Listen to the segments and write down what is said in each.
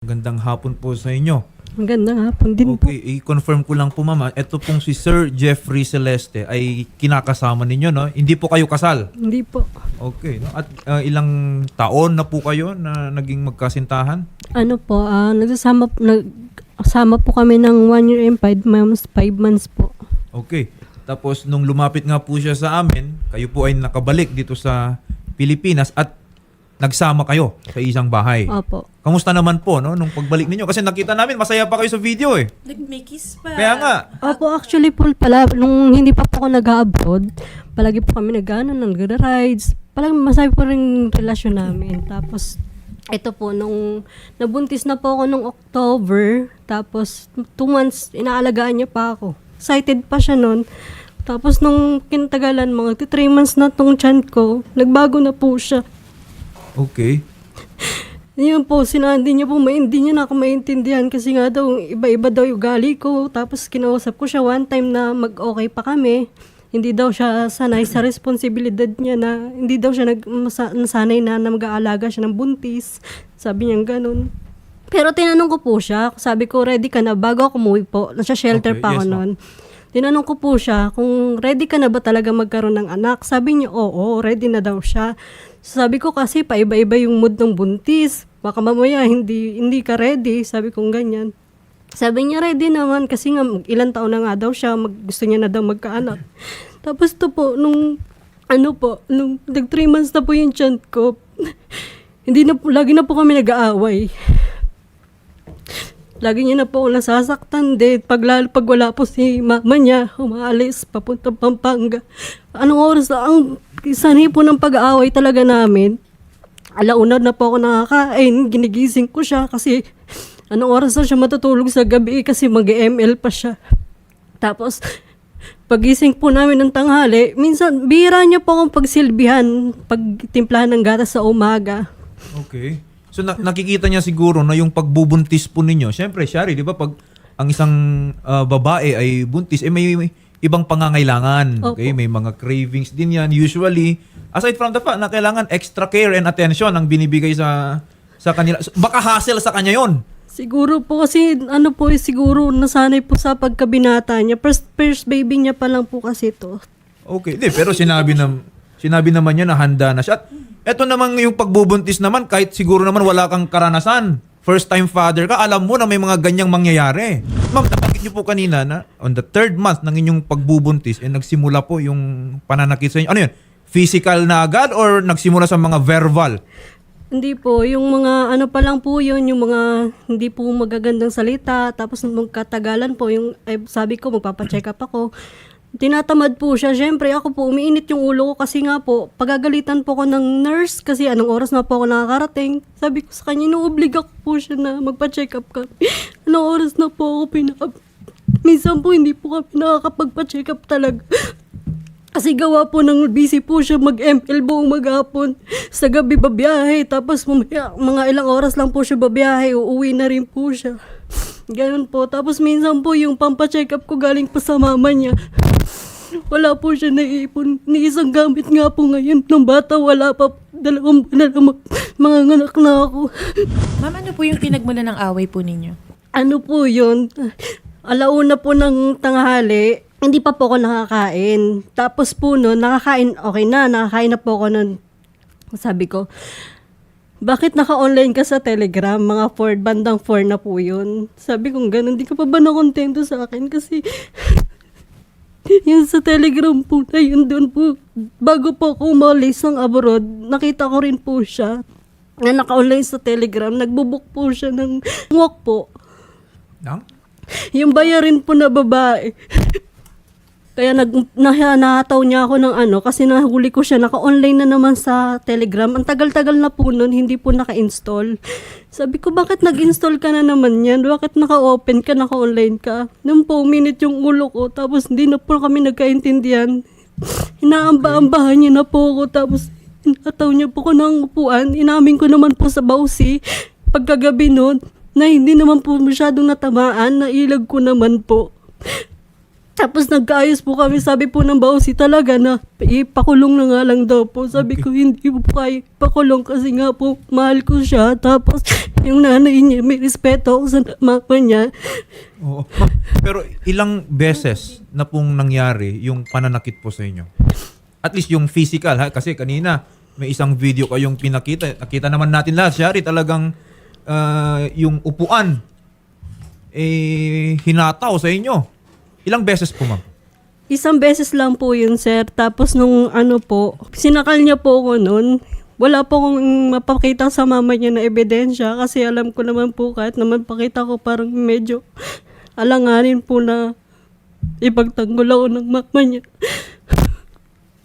Magandang hapon po sa inyo. Magandang hapon din po. Okay, i-confirm ko lang po mama, ito pong si Sir Jeffrey Celeste ay kinakasama ninyo, no? Hindi po kayo kasal. Hindi po. Okay, no? At ilang taon na po kayo na naging magkasintahan? Ano po, nagsama po kami ng 1 year and 5 months, 5 months po. Okay. Tapos nung lumapit nga po siya sa amin, kayo po ay nakabalik dito sa Pilipinas at nagsama kayo sa isang bahay. Opo. Kamusta naman po, no, nung pagbalik ninyo? Kasi nakita namin, masaya pa kayo sa video eh. May kiss pa. Kaya nga. Opo, actually po pala, nung hindi pa po ako nag-abroad, palagi po kami nag-rides. Palagi masaya po rin relasyon namin. Tapos, ito po, nung nabuntis na po ako nung October, tapos 2 months, inaalagaan niya pa ako. Excited pa siya nun. Tapos nung kinatagalan, mga 3 months na tong tiyan ko, nagbago na po siya. Okay. Yun po, hindi niya na ako maintindihan kasi nga daw, iba-iba daw yung ugali ko. Tapos kinausap ko siya one time na mag-okay pa kami. Hindi daw siya sanay sa responsibilidad niya na hindi daw siya nasanay na mag-aalaga siya ng buntis. Sabi niya ganun. Pero tinanong ko po siya, sabi ko, ready ka na bago ako umuwi po. Nasa shelter Okay, pa ako yes, noon. Tinanong ko po siya kung ready ka na ba talaga magkaroon ng anak. Sabi niya, oo, ready na daw siya. Sabi ko kasi paiba-iba yung mood ng buntis. Baka mamaya hindi ka ready. Sabi kong ganyan. Sabi niya ready naman kasi nga ilang taon na nga daw siya. Gusto niya na daw magkaanak. Tapos to po, nung nag 3 months na po yung tiyan ko, lagi na po kami nag-aaway. Lagi niya na po ako nasasaktan din. Pag wala po si mama niya, umaalis, papunta Pampanga. Anong oras na, ang sanay po ng pag-aaway talaga namin. Alauna na po ako nakakain, ginigising ko siya kasi anong oras na siya matutulog sa gabi kasi mag-ML pa siya. Tapos, pagising po namin ng tanghali, minsan, bihira niya po akong pagsilbihan, pagtimplahan ng gatas sa umaga. Okay. So nakikita niya siguro na yung pagbubuntis po ninyo. Siyempre, Shari, di ba pag ang isang babae ay buntis, may ibang pangangailangan. Okay? May mga cravings din yan. Usually, aside from the fact na kailangan extra care and attention ang binibigay sa kanila. So, baka hassle sa kanya yon. Siguro po kasi siguro nasanay po sa pagkabinata niya. First baby niya pa lang po kasi to. Okay. Di, pero sinabi naman niya na handa na siya. At eto naman yung pagbubuntis naman, kahit siguro naman wala kang karanasan. First time father ka, alam mo na may mga ganyang mangyayari. Ma'am, nabanggit niyo po kanina na on the 3rd month ng inyong pagbubuntis, nagsimula po yung pananakit sa inyo. Ano yun? Physical na agad or nagsimula sa mga verbal? Hindi po, yung mga pa lang po yun, yung mga hindi po magagandang salita, tapos nung katagalan po, sabi ko magpapacheck up ako. Tinatamad po siya. Siyempre, ako po, umiinit yung ulo ko kasi nga po, pagagalitan po ko ng nurse kasi anong oras na po ako nakakarating. Sabi ko sa kanya, inuobliga ko po siya na magpa-check up ka. Anong oras na po ako minsan po, hindi po kami nakakapagpa-check up talaga. Kasi gawa po ng busy po siya mag-ML buong maghapon. Sa gabi babiyahe, tapos mamaya, mga ilang oras lang po siya babiyahe, uuwi na rin po siya. Ganun po. Tapos minsan po yung pampacheck up ko galing pa sa mama niya. Wala po siya naipon. Ni isang gamit nga po ngayon. Nung bata, wala pa. 2 buwan na mga anak na ako. Ma'am, ano po yung pinagmula ng away po ninyo? Ano po yun? Alauna po ng tanghali, hindi pa po ako nakakain. Tapos po no, nakakain na po ako nun. Sabi ko, bakit naka-online ka sa Telegram? Mga bandang 4 na po yun. Sabi ko ganun, di ka pa ba nakontento sa akin? Kasi yun sa Telegram po na yun doon po. Bago po ako umalis ng abroad, nakita ko rin po siya na naka-online sa Telegram. Nagbubuk po siya ng walk po. Nang? Yung bayarin po na babae. Kaya nahataw niya ako ng kasi nahuli ko siya, naka-online na naman sa Telegram. Ang tagal-tagal na po nun, hindi po naka-install. Sabi ko, bakit nag-install ka na naman yan? Bakit naka-open ka, naka-online ka? Nung po, minute yung ulo ko, tapos hindi na po kami nagkaintindihan. Inaamba-ambahan niya na po ako, tapos inataw niya po ko ng upuan. Inamin ko naman po sa bawsi, pagkagabi nun, na hindi naman po masyadong natamaan, nailag ko naman po. Tapos nagkaayos po kami, sabi po ng bawsi talaga na ipakulong na nga lang daw po. Sabi ko hindi po kaya ipakulong kasi nga po mahal ko siya. Tapos yung nanay niya may respeto ako sa mama niya. Oo. Ma'am, pero ilang beses na pong nangyari yung pananakit po sa inyo? At least yung physical, ha? Kasi kanina may isang video kayong pinakita. Nakita naman natin lahat. Shari, talagang yung upuan hinataw sa inyo. Ilang beses po, ma'am? Isang beses lang po yun, sir. Tapos nung sinakal niya po ako nun. Wala po akong mapakita sa mama niya na ebidensya kasi alam ko naman po kahit naman pakita ko parang medyo alanganin po na ipagtanggol ako ng mama niya.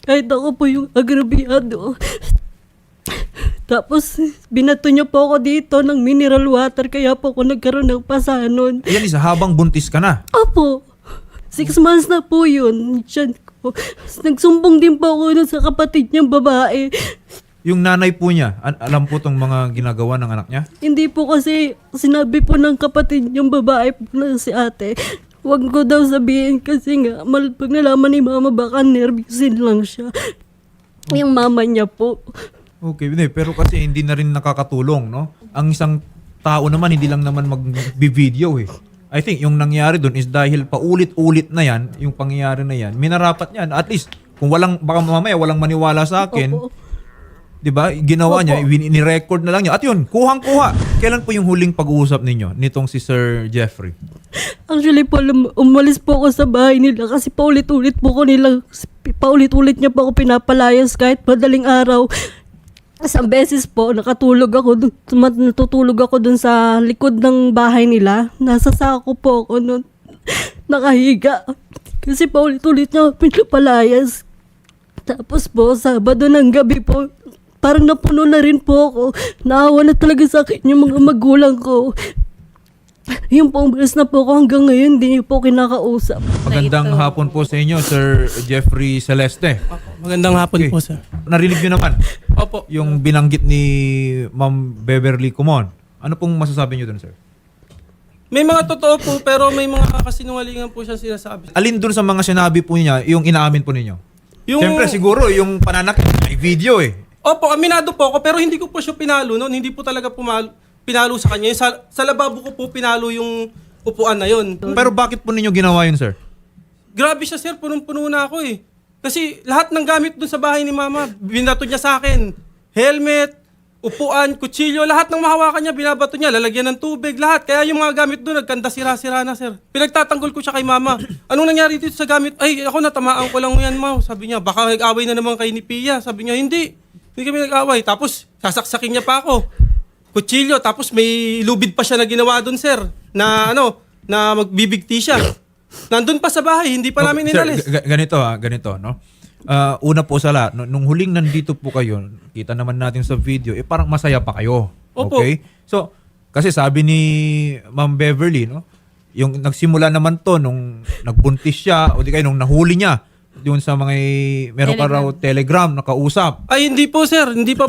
Kahit ako po yung agrabyado. Tapos binato niya po ako dito ng mineral water kaya po ako nagkaroon ng pasanon. Yan isa, habang buntis ka na. Opo. 6 months na po yun. Diyan ko. Nagsumbong din po ako nun sa kapatid niyang babae. Yung nanay po niya, alam po tong mga ginagawa ng anak niya? Hindi po kasi sinabi po ng kapatid niyang babae po na si ate. Huwag ko daw sabihin kasi nga pag nalaman ni mama baka nervousin lang siya. Yung mama niya po. Okay, pero kasi hindi na rin nakakatulong, no? Ang isang tao naman, hindi lang naman mag-video eh. I think yung nangyari doon is dahil paulit-ulit na yan, yung pangyayari na yan, minarapat yan. At least, kung baka mamaya walang maniwala sa akin, Opo. di ba, ginawa niya, ini-record na lang niya. At yun, kuhang-kuha. Kailan po yung huling pag-uusap ninyo nitong si Sir Jeffrey? Actually po, umalis po ako sa bahay nila kasi paulit-ulit niya po ako pinapalayas kahit madaling araw. Isang beses po, natutulog ako dun sa likod ng bahay nila. Nasa sako po ako nun, nakahiga. Kasi paulit-ulit niya ako pinapalayas. Tapos po, Sabado ng gabi po, parang napuno na rin po ako. Naawa na talaga sa akin yung mga magulang ko. Yung po, umalis na po ako hanggang ngayon, hindi niyo po kinakausap. Magandang hapon po sa inyo, Sir Jeffrey Celeste. Magandang hapon Okay. po, sir. Narinig niyo naman Opo. yung binanggit ni Ma'am Beverly Kumon. Ano pong masasabi niyo doon, sir? May mga totoo po, pero may mga kasinungalingan po siya sinasabi. Alin doon sa mga sinabi po niya, yung inaamin po ninyo? Yung- Siyempre, siguro, yung pananakit, may video eh. Opo, aminado po ako, pero hindi ko po siya pinalo noon. Hindi po talaga pinalo sa kanya. Yung sa lababo ko po pinalo yung upuan na yon. Pero bakit po ninyo ginawa yun, sir? Grabe siya, sir. Punong-puno na ako eh. Kasi lahat ng gamit dun sa bahay ni mama, binato niya sa akin. Helmet, upuan, kutsilyo, lahat ng mahawakan niya, binabato niya, lalagyan ng tubig, lahat. Kaya yung mga gamit doon, nagkanda sira-sira na, sir. Pinagtatanggol ko siya kay mama. Anong nangyari dito sa gamit? Ay, ako natamaan ko lang yan, ma. Sabi niya, baka nag-away na naman kay ni Pia. Sabi niya, hindi. Hindi kami nag-away. Tapos, sasaksakin niya pa ako. Kutsilyo, tapos may lubid pa siya na ginawa doon, sir. Na magbibigti siya. Nandun pa sa bahay, hindi pa namin Sir, inalis. ganito, no? Una po sa lahat, nung huling nandito po kayo, kita naman natin sa video, parang masaya pa kayo. Opo. Okay? So, kasi sabi ni Ma'am Beverly, no? Yung nagsimula naman to nung nagbuntis siya, o di kayo, nung nahuli niya, doon sa mga, meron ka raw telegram, nakausap. Ay, hindi po, sir. Hindi pa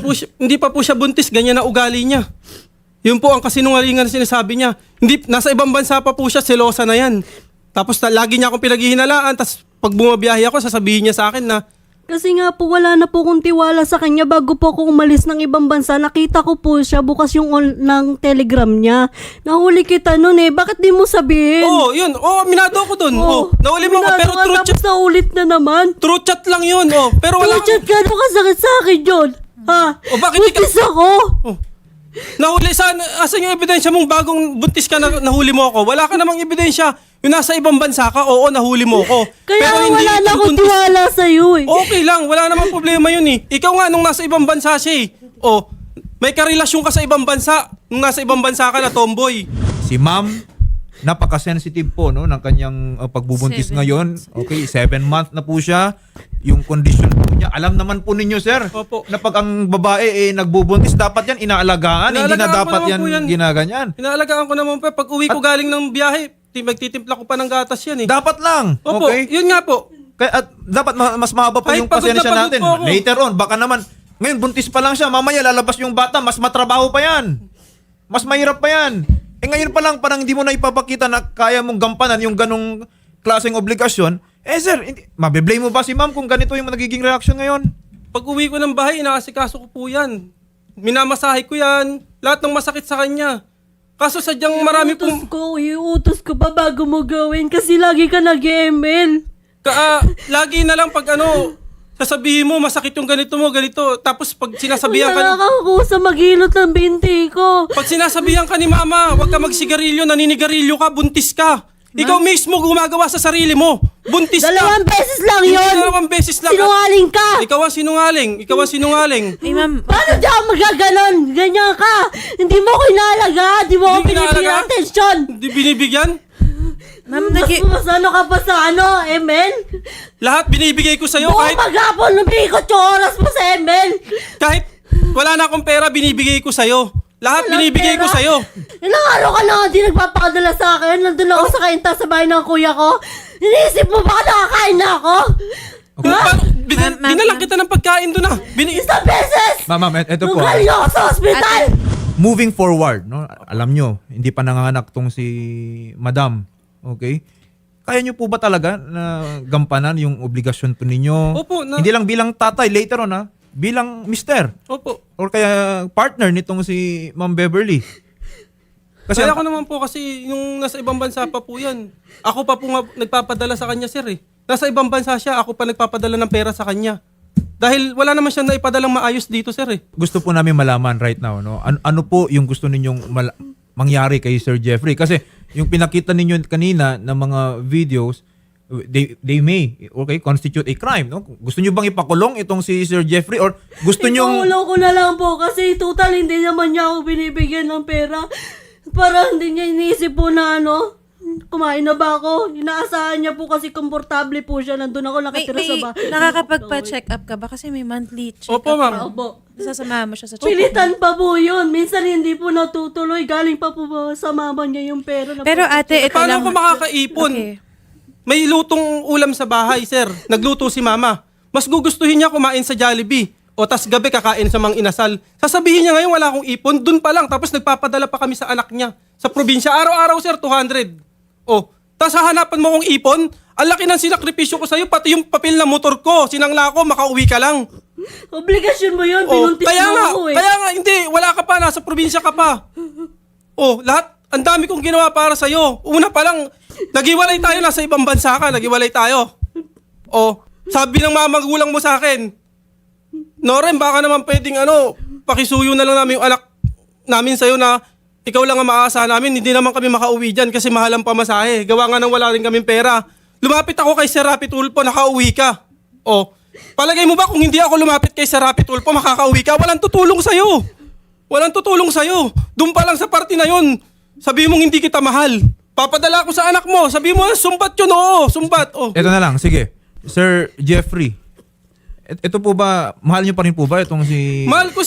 po siya buntis. Ganyan na ugali niya. Yun po ang kasinungalingan na sinasabi niya. Nasa ibang bansa pa po siya, selosa na yan. Tapos lagi niya akong pinaghihinalaan. Tapos pag bumabiyahe ako, sasabihin niya sa akin na, Kasi nga po wala na po kong tiwala sa kanya bago po ako umalis ng ibang bansa. Nakita ko po siya bukas yung ng telegram niya. Nahuli kita nun eh. Bakit di mo sabihin? yun. Minado ako dun. Nawali mo ako, pero minado true nga, chat. tapos naulit na naman. True chat lang yun. Pero wala. True chat ka, ano kasakit sa akin yun? Ha? Bakit di ka- Buntis ako? Nahuli, asan yung ebidensya mong bagong buntis ka na nahuli mo ako? Wala ka namang ebidensya. Yung nasa ibang bansa ka, oo, nahuli mo ako. Kaya Pero wala na itong akong buntis- tiwala sa'yo eh. Okay lang, wala namang problema yun eh. Ikaw nga, nung nasa ibang bansa siya eh. May karelasyon ka sa ibang bansa. Nung nasa ibang bansa ka na tomboy. Si Ma'am, napaka-sensitive po, no, ng kanyang pagbubuntis 7 ngayon. Okay, 7 months na po siya. Yung condition po niya, alam naman po ninyo, sir, Opo. na pag ang babae nagbubuntis, dapat yan inaalagaan. Hindi na Inaalagaan ko dapat naman yan po yan. ginaganyan. Inaalagaan ko naman pa. Pag uwi ko galing ng biyahe, magtitimpla ko pa ng gatas yan eh. Dapat lang. Opo, Okay? yun nga po. Kaya at dapat mas mahaba pa Kahit yung pagod na pasensya pagod natin. po ako. Later on, baka naman, ngayon buntis pa lang siya, mamaya lalabas yung bata, mas matrabaho pa yan. Mas mahirap pa yan. Ngayon pa lang, parang hindi mo na ipapakita na kaya mong gampanan yung ganong klaseng obligasyon, sir, mabiblame mo ba si ma'am kung ganito yung nagiging reaction ngayon? Pag uwi ko ng bahay, inaasikaso ko po yan. Minamasahe ko yan. Lahat ng masakit sa kanya. Kaso sadyang marami pong... Iutos ko pa bago mo gawin kasi lagi ka nag-email. Lagi na lang pag sasabihin mo, masakit yung ganito mo, ganito. Tapos pag sinasabihan ka... Nakakakusa maghilot ng binti ko. Pag sinasabihan ka ni mama, huwag ka magsigarilyo, naninigarilyo ka, buntis ka. Ikaw mismo gumagawa sa sarili mo. Buntis ka. 2 beses lang Hindi yun. 2 beses lang. Sinungaling ka. Ikaw ang sinungaling. Ikaw ang sinungaling. Ay, ma'am. Paano di ako magaganon? Ganyan ka. Hindi mo ko inaalaga. Hindi mo ko Hindi binibigyan inaalaga? ng atensyon. Hindi binibigyan? Ma'am, Mas ano ka pa sa ML? Lahat binibigay ko sa'yo Buong maghapon lumikot yung oras mo sa ML. kahit wala na akong pera, binibigay ko sa'yo. Lahat Walang binibigay ko pera. sa'yo. Ilang araw ka na hindi nagpapakadala sa akin. Nandun ako sa kainta sa bahay ng kuya ko. Iniisip mo ba nakakain na ako? Kung Ha? paano, Ma'am, binalang kita ng pagkain doon ah. 1 beses! Ma'am, ito po. Nung galing ako sa ospital! Moving forward, no? Alam nyo, hindi pa nanganganak tong si Madam. Okay? Kaya nyo po ba talaga na gampanan yung obligasyon po ninyo? Opo, Hindi lang bilang tatay, later on bilang mister. Opo. Or kaya partner nitong si Ma'am Beverly. Kasi Kaya ko naman po kasi yung nasa ibang bansa pa po yan. Ako pa po nga nagpapadala sa kanya, sir eh. Nasa ibang bansa siya, ako pa nagpapadala ng pera sa kanya. Dahil wala naman siya naipadalang maayos dito, sir eh. gusto po namin malaman right now, no? Ano po yung gusto ninyong mangyari kay Sir Jeffrey? Kasi yung pinakita ninyo kanina ng mga videos, they may constitute a crime, no? Gusto niyo bang ipakulong itong si Sir Jeffrey or gusto niyo Ipaulo ko na lang po kasi total hindi naman niya ako binibigyan ng pera. Para hindi niya iniisip po na kumain na ba ako? Inaasahan niya po kasi komportable po siya. Nandun ako nakatira sa bahay. nakakapagpa-check up ka ba? Kasi may monthly check Opo, up. ma'am. Opo. Sasamahan mo siya sa check up. Pilitan pa po yun. Minsan hindi po natutuloy. Galing pa po sa mama niya yung pera. Na Pero ate, ito Paano lang. ako makakaipon? Okay. May lutong ulam sa bahay, sir. Nagluto si mama. Mas gugustuhin niya kumain sa Jollibee. O tas gabi kakain sa Mang Inasal. Sasabihin niya ngayon wala akong ipon, dun pa lang. Tapos nagpapadala pa kami sa anak niya. Sa probinsya, araw-araw sir, 200. O, tas hahanapan mo kong ipon, ang laki ng sinakripisyo ko sa'yo, pati yung papel na motor ko, sinangla ko, makauwi ka lang. Obligasyon mo yun. O, Pinuntis mo ako eh. kaya nga, hindi, wala ka pa, nasa probinsya ka pa. O, lahat, ang dami kong ginawa para sa'yo. Una pa lang, naghiwalay tayo, nasa ibang bansa ka, naghiwalay tayo. O, sabi ng mga magulang mo sa akin, Noren, baka naman pwedeng pakisuyo na lang namin yung anak namin sa'yo na ikaw lang ang maaasahan namin. Hindi naman kami makauwi dyan kasi mahal ang pamasahe. Gawa nga nang wala rin kaming pera. Lumapit ako kay Sir Rapi Tulfo, nakauwi ka. O, palagay mo ba kung hindi ako lumapit kay Sir Rapi Tulfo, makakauwi ka? Walang tutulong sa'yo. Walang tutulong sa'yo. Doon pa lang sa party na yun, sabi mong hindi kita mahal. Papadala ko sa anak mo. Sabi mo, sumbat yun, oo, sumbat. O. Ito na lang, sige. Sir Jeffrey, ito po ba, mahal niyo pa rin po ba itong si... Mahal ko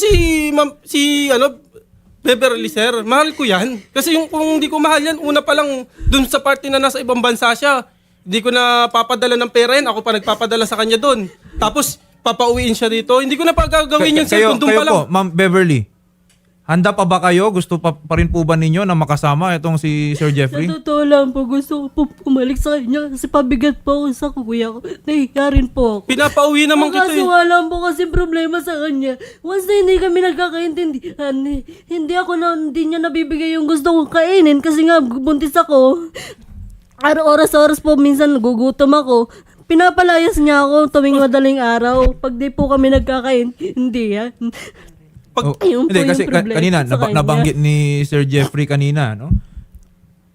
Beverly, sir. Mahal ko yan. Kasi kung hindi ko mahal yan, una pa lang dun sa party na nasa ibang bansa siya, hindi ko na papadala ng pera yan. Ako pa nagpapadala sa kanya dun. Tapos, papauwiin siya dito. Hindi ko na pa gagawin yun, sir, kung dun pa lang. po, Ma'am Beverly, handa pa ba kayo? Gusto pa rin po ba ninyo na makasama itong si Sir Jeffrey? Sa totoo lang po, gusto ko po umalik sa kanya kasi pabigat po ako sa kuya ko. Nahiya rin po ako. Pinapauwi naman kita Kaso eh. wala po kasi problema sa kanya. Once na hindi kami nagkakaintindihan, hindi niya nabibigay yung gusto kong kainin kasi nga buntis ako. Oras-oras po minsan nagugutom ako. Pinapalayas niya ako tuwing madaling araw. Pag di po kami nagkakaintindihan. Ayun po Hindi, yung kasi problema kanina, sa kanya. nabanggit ni Sir Jeffrey kanina, no?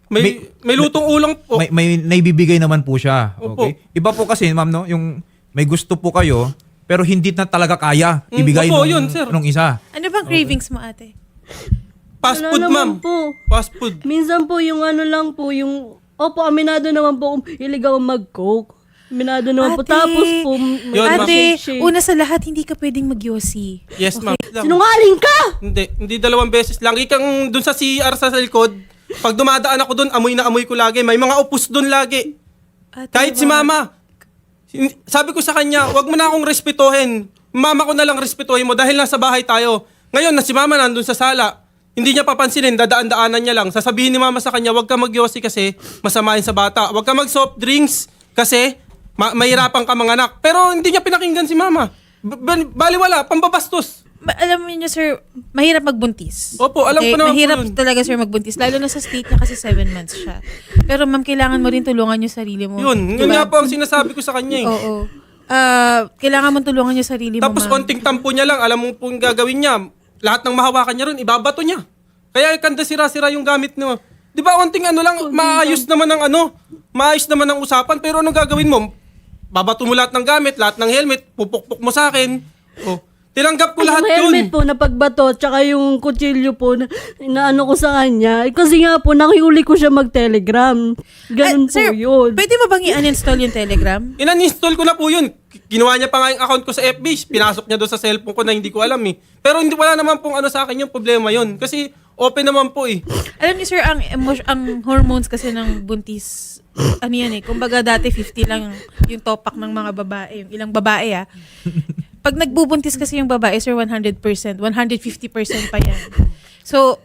May lutong ulang po. May naibibigay naman po siya. Opo. Okay? Iba po kasi, ma'am, no? Yung may gusto po kayo, pero hindi na talaga kaya ibigay Opo, yun, sir. nung isa. Ano bang cravings mo, ate? Fast Wala food, naman ma'am. po. Fast food. Minsan po yung lang po, yung... Opo, aminado naman po kung iligaw mag-coke. Aminado naman po. Ate, Tapos po, Yun, ma'am. Ate, shake. una sa lahat, hindi ka pwedeng mag-yossi. Yes, ma'am. Sinungaling ka! Hindi 2 beses lang. Ikang dun sa CR sa likod, pag dumadaan ako dun, amoy na amoy ko lagi. May mga upos dun lagi. Ate, Kahit si wag. mama. Sabi ko sa kanya, wag mo na akong respetuhin. Mama ko na lang respetuhin mo dahil nasa bahay tayo. Ngayon na si mama nandun sa sala. hindi niya papansinin, dadaan-daanan niya lang. Sasabihin ni mama sa kanya, huwag ka magyosi kasi masama yun sa bata. Huwag ka mag-soft drinks kasi mahirapan ka manganak. Pero hindi niya pinakinggan si mama. Baliwala, pambabastos. Alam niyo sir, mahirap magbuntis. Opo, alam ko naman po mahirap yun. talaga sir magbuntis. Lalo na sa state niya kasi 7 months siya. Pero ma'am, kailangan mo rin tulungan yung sarili mo. Yun Diba? nga po ang sinasabi ko sa kanya eh. Oo. Kailangan mo tulungan yung sarili mo, Tapos ma'am. konting tampo niya lang, alam mo pong gagawin niya. Lahat ng mahawakan niya ron, ibabato niya. Kaya kanda sira-sira yung gamit niyo. Di ba, konting ano lang, maayos naman ang usapan. Pero anong gagawin mo? Babato mo lahat ng gamit, lahat ng helmet, pupukpok mo sa akin. Oh, tinanggap ko lahat yung yun. helmet po na pagbato, tsaka yung kutsilyo po na inaano ko sa kanya. Kasi nga po, nakiuli ko siya mag-telegram. Ganun po Sir, yun. pwede mo bang i-uninstall yung Telegram? Inan-install ko na po yun. Ginawa niya pa nga yung account ko sa FB. Pinasok niya doon sa cellphone ko na hindi ko alam eh. Pero wala naman pong ano sa akin yung problema yun. Kasi open naman po eh. Alam niyo sir, ang hormones kasi ng buntis, ano yan eh, kumbaga dati 50 lang yung topak ng mga babae, yung ilang babae Pag nagbubuntis kasi yung babae, sir, 100%, 150% pa yan. So,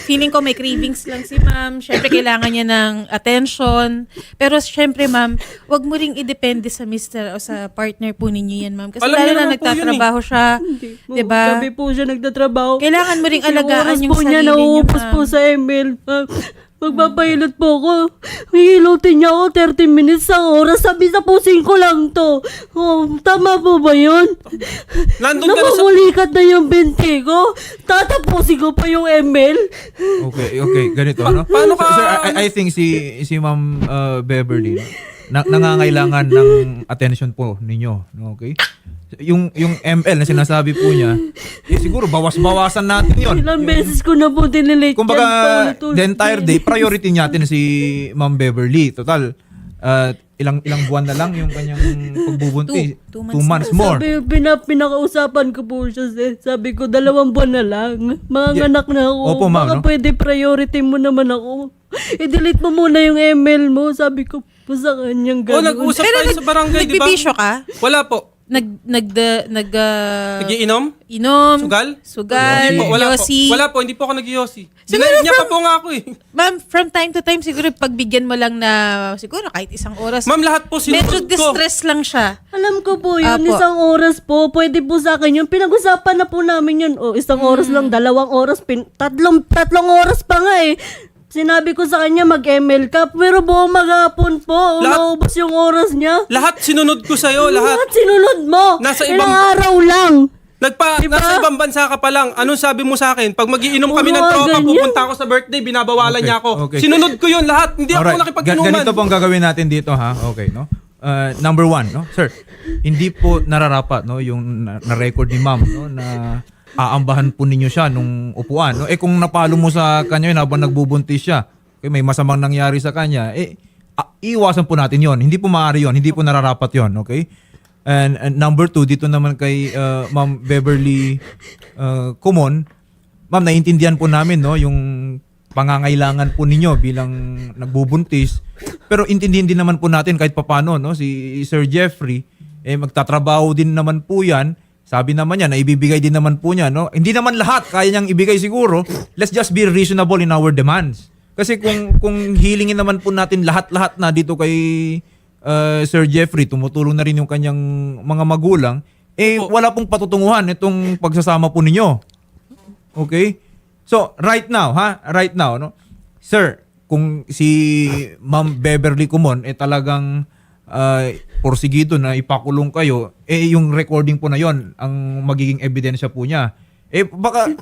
feeling ko may cravings lang si ma'am. Syempre, kailangan niya ng attention. Pero syempre, ma'am, wag mo ring idepende sa mister o sa partner po ninyo yan, ma'am. Kasi Alam lalo niya na naman po yun nagtatrabaho siya. Hindi po. Diba? Gabi po siya nagtatrabaho. Kailangan mo ring Yung alagaan oras yung po niya, sarili niyo, nauubos ma'am. po sa email. Magpapahilot po ako. Hihilutin niya ako 30 minutes sa oras. Sabi sa pusing ko lang to. Oh, tama po ba yun? Nandun ka na sa... Namumulikat na yung binti ko. Tatapusin ko pa yung email. Okay, ganito, no? paano ka- Sir, I think si Ma'am Beverly, nangangailangan ng attention po ninyo, no? Okay? Yung ML na sinasabi po niya, siguro bawas-bawasan natin yon. Ilang beses ko na po dinelete Kumbaga, yan. the entire day, priority natin si Ma'am Beverly. Total, ilang buwan na lang yung kanyang pagbubuntis. 2 2 months more. Sabi, pinakausapan ko po siya. Sabi ko, 2 buwan na lang. Mga anak na ako. Opo, ma'am, Baka no? pwede priority mo naman ako. I-delete mo muna yung email mo. Sabi ko po sa kanyang Oh, gano'n. nag-usap tayo sa barangay, di ba? Nagbibisyo ka? Wala po. Inom? Nagiinom? Sugal? Sugal, Hindi po, wala yosi. po. Wala po, hindi po ako nag-yosi. Siguro Niya pa po nga ako eh. Ma'am, from time to time, siguro pagbigyan mo lang na, siguro kahit isang oras. Ma'am, lahat po Medyo sinunod ko. distress lang siya. Alam ko po yun, Apo. isang oras po. Pwede po sa akin yun. Pinag-usapan na po namin yun. O, isang oras lang, 2 oras. Tatlong oras pa nga eh. Sinabi ko sa kanya mag-ML ka, pero buong maghapon po. Lahat- Naubos yung oras niya. Lahat sinunod ko sa'yo, lahat. Lahat sinunod mo. Nasa Ilang ibang- araw lang. Diba? Nasa ibang bansa ka pa lang. Anong sabi mo sa akin? Pag magiinom kami ng Mga tropa, ganyan. pupunta ako sa birthday, binabawalan Okay, niya ako. okay. Sinunod ko yun lahat. Hindi ako Alright, nakipag-inuman. ganito po ang gagawin natin dito, ha? Okay, no? Number 1, no? Sir, hindi po nararapat, no? Yung na-record ni ma'am, no? Na aambahan po ninyo siya nung upuan. No? Kung napalo mo sa kanya yun habang nagbubuntis siya, okay, may masamang nangyari sa kanya, iwasan po natin yon. Hindi po maaari yon. Hindi po nararapat yon. Okay? And number 2, dito naman kay Ma'am Beverly Kumon, ma'am, naiintindihan po namin, no, yung pangangailangan po ninyo bilang nagbubuntis. Pero intindihin din naman po natin kahit papano, no, si Sir Jeffrey, magtatrabaho din naman po yan. Sabi naman niya, na ibibigay din naman po niya, no? Hindi naman lahat kaya niyang ibigay siguro. Let's just be reasonable in our demands. Kasi kung hilingin naman po natin lahat-lahat na dito kay Sir Jeffrey, tumutulong na rin yung kanyang mga magulang, wala pong patutunguhan itong pagsasama po ninyo. Okay? So, right now, no? Sir, kung si Ma'am Beverly Kumon talagang porsigido na ipakulong kayo, yung recording po na yon ang magiging ebidensya po niya. Baka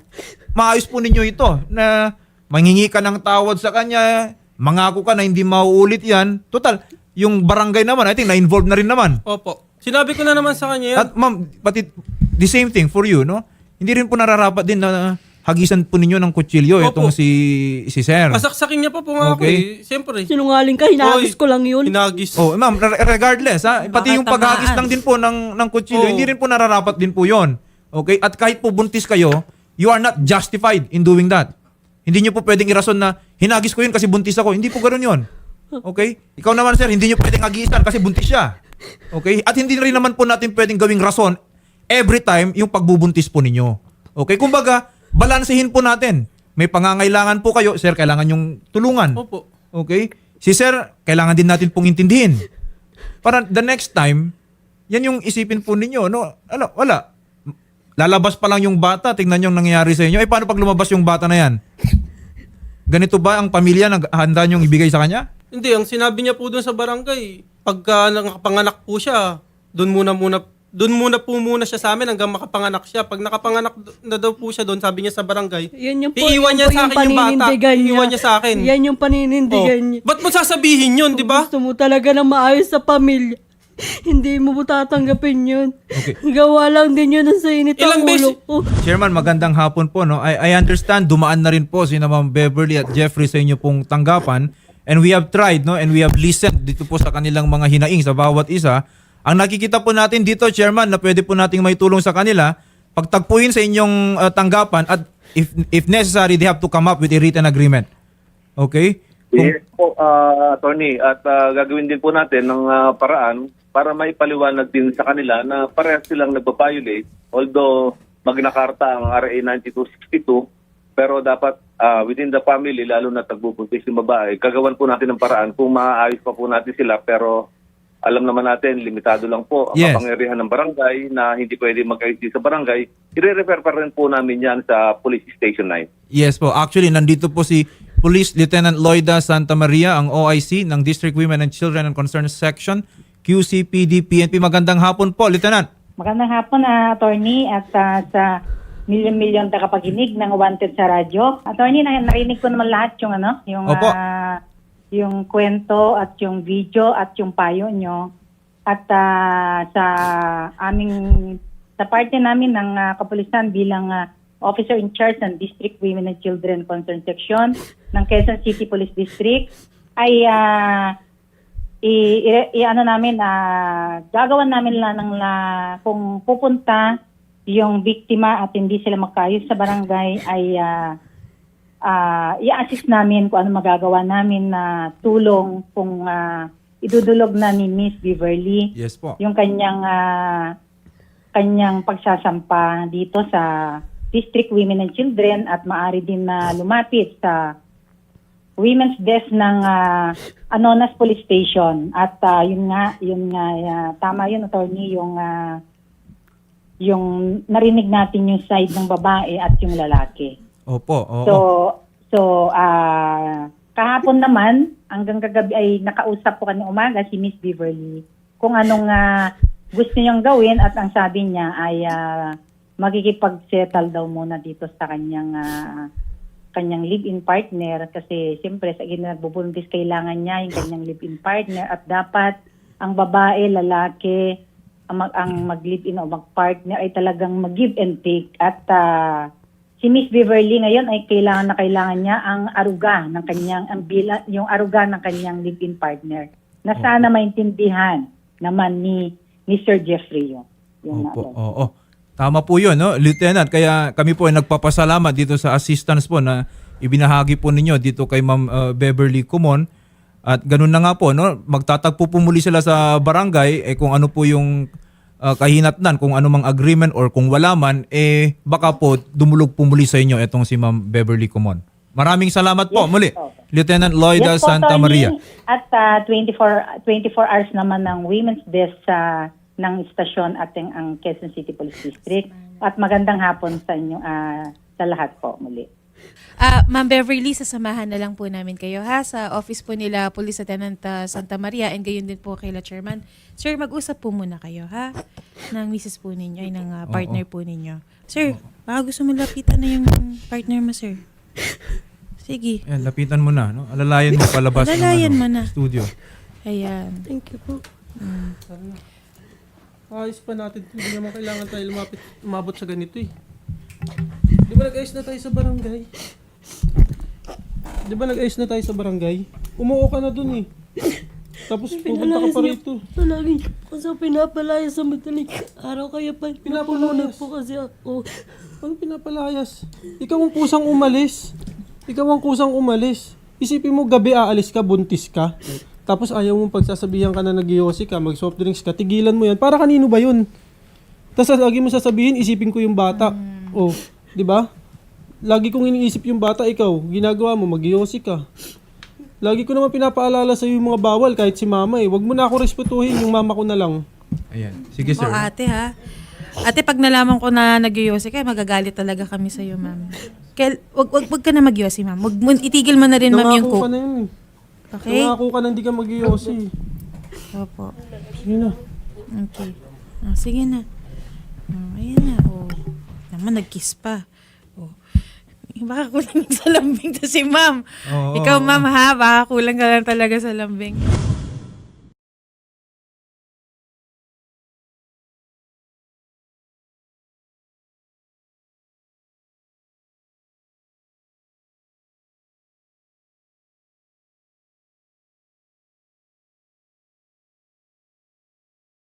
maayos po ninyo ito na manghingi ka ng tawad sa kanya, mangako ka na hindi mauulit yan. Total, yung barangay naman, I think, na-involved na rin naman. Opo. Sinabi ko na naman sa kanya yan. At ma'am, pati the same thing for you, no? Hindi rin po nararapat din na hagisan po ninyo ng kutsilyo Opo. itong si Sir. Masaksakin niya pa po nga ako Okay. eh. Siyempre. Sinungaling ka, hinagis ko lang yun. Hinagis. Oh, ma'am, regardless, ha? Pati yung Baka paghagis tamaan. lang din po ng kutsilyo, Oo. hindi rin po nararapat din po yon. Okay? At kahit po buntis kayo, you are not justified in doing that. Hindi nyo po pwedeng irason na hinagis ko yun kasi buntis ako. Hindi po ganoon yon. Okay? Ikaw naman, sir, hindi nyo pwedeng hagisan kasi buntis siya. Okay? At hindi rin naman po natin pwedeng gawing rason every time yung pagbubuntis po ninyo. Okay? Kumbaga, balansehin po natin. May pangangailangan po kayo, sir, kailangan yung tulungan. Opo. Okay? Si sir, kailangan din natin pong intindihin. Para the next time, yan yung isipin po ninyo, no? Ano, wala. Lalabas pa lang yung bata, tingnan yung nangyayari sa inyo. Eh, paano pag lumabas yung bata na yan? Ganito ba ang pamilya na handa niyong ibigay sa kanya? Hindi, ang sinabi niya po doon sa barangay, pagka nakapanganak po siya, doon muna po siya sa amin hanggang makapanganak siya. Pag nakapanganak na daw po siya doon, sabi niya sa barangay, Yan yung po, iiwan yan niya po sa akin yung bata. paninindigan niya. Iiwan niya sa akin. Yan yung paninindigan Oh. niya. Ba't mo sasabihin yun, di ba? Gusto mo talaga na maayos sa pamilya. Hindi mo tatanggapin yun. Okay. Gawa lang din yun sa init Ilang ang beses- ulo ko. Chairman, magandang hapon po. No? I understand, dumaan na rin po si Ma'am Beverly at Jeffrey sa inyo pong tanggapan. And we have tried, no? And we have listened dito po sa kanilang mga hinaing sa bawat isa. Ang nakikita po natin dito, Chairman, na pwede po nating may tulong sa kanila, pagtagpuin sa inyong tanggapan at if necessary, they have to come up with a written agreement. Okay? Yes po, attorney. At gagawin din po natin ng paraan para maipaliwanag din sa kanila na parehas silang nagpa-violate. Although Magna Carta ang RA 9262, pero dapat within the family, lalo na tagbubuntis yung babae, gagawan po natin ng paraan kung maaayos pa po natin sila. Pero alam naman natin, limitado lang po ang Yes. kapangyarihan ng barangay na hindi pwede mag-ayos sa barangay. I-refer pa rin po namin yan sa Police Station 9. Yes po. Actually, nandito po si Police Lieutenant Loida Santa Maria, ang OIC ng District Women and Children and Concerns Section, QCPD, PNP. Magandang hapon po, Lieutenant. Magandang hapon, attorney, at sa milyon-milyon tagapaginig ng Wanted sa radyo. Attorney, narinig ko naman lahat yung Opo. yung kwento at yung video at yung payo nyo. At sa parte namin ng kapulisan bilang officer in charge ng District Women and Children Concern Section ng Quezon City Police District ay gagawan namin kung pupunta yung biktima at hindi sila makayos sa barangay ay i-assist namin kung ano magagawa namin na tulong kung idudulog na ni Miss Beverly Yes po. yung kanyang pagsasampa dito sa District Women and Children at maaari din na lumapit sa Women's Desk ng Anonas Police Station. At yun nga, tama yun, attorney, yung narinig natin yung side ng babae at yung lalaki. Opo. Oo. So kahapon naman, hanggang kagabi ay nakausap ko kanina umaga si Miss Beverly kung anong gusto niyang gawin at ang sabi niya ay magkikipag-settle daw muna dito sa kanyang live-in partner kasi siyempre sa nagbubuntis kailangan niya yung kanyang live-in partner at dapat ang babae, lalaki, ang mag-live-in o mag-partner ay talagang mag-give and take at si Miss Beverly ngayon ay kailangan niya ang aruga ng kanyang yung aruga ng kanyang live-in partner na sana maintindihan naman ni Sir Jeffrey yun. Opo. Oo. Tama po yun, no? Lieutenant. Kaya kami po ay nagpapasalamat dito sa assistance po na ibinahagi po ninyo dito kay Ma'am Beverly Kumon. At ganun na nga po, no? Magtatagpo po muli sila sa barangay kung ano po yung kahinatnan, kung ano mang agreement or kung wala man, baka po dumulog po muli sa inyo itong si Ma'am Beverly Kumon. Maraming salamat po muli. Lieutenant Loida po, Santa Tony. Maria. At 24 hours naman ng Women's Desk ng istasyon at ang Quezon City Police District. At magandang hapon sa inyo sa lahat po muli. Ma'am Beverly, sasamahan na lang po namin kayo sa office po nila Police Lieutenant Santa Maria and gayon din po kay La Chairman. Sir, mag-usap po muna kayo ng misis po ninyo ay ng partner po ninyo. Sir, baka gusto mo lapitan na yung partner mo, sir. Sige. Yan, lapitan mo na, no? Alalayan mo palabas Alalayan ng mo na. studio. Ayan. Thank you po. Ayos pa natin. Hindi naman kailangan tayo umabot sa ganito eh. Di ba nag-ayos na tayo sa barangay? Umuo ka na dun eh. Tapos pupunta ka pa rito. Palagi niyo po kasi pinapalaya sa madaling araw kaya pa pinapalunod po kasi ako. Ano pinapalayas? Ikaw ang kusang umalis. Isipin mo gabi aalis ka, buntis ka. Tapos ayaw mong pagsasabihan ka na nag-iossi ka, mag-soft drinks ka, tigilan mo yan. Para kanino ba yun? Tapos lagi mo sasabihin, isipin ko yung bata. Oh, di ba? lagi kong iniisip yung bata, ikaw, ginagawa mo, mag-iossi ka. Lagi ko naman pinapaalala sa yung mga bawal kahit si mama eh. Wag mo na ako respetuhin, yung mama ko na lang. Ayan. Sige, sir. O ate ha. Ate, pag nalaman ko na nag-yosi ka, magagalit talaga kami sa iyo, ma'am. Kaya, wag ka na mag-yosi, ma'am. Itigil mo na rin, ma'am, yung Nangako ka coke. na yun eh. Okay? Nangako ka na hindi ka mag-iossi. Opo. Sige na. Okay. Sige na. Ayan na. Naman, nag-kiss pa. Baka kulang sa lambing to si ma'am. Oo. Ikaw, ma'am, ha? Baka kulang ka lang talaga sa lambing.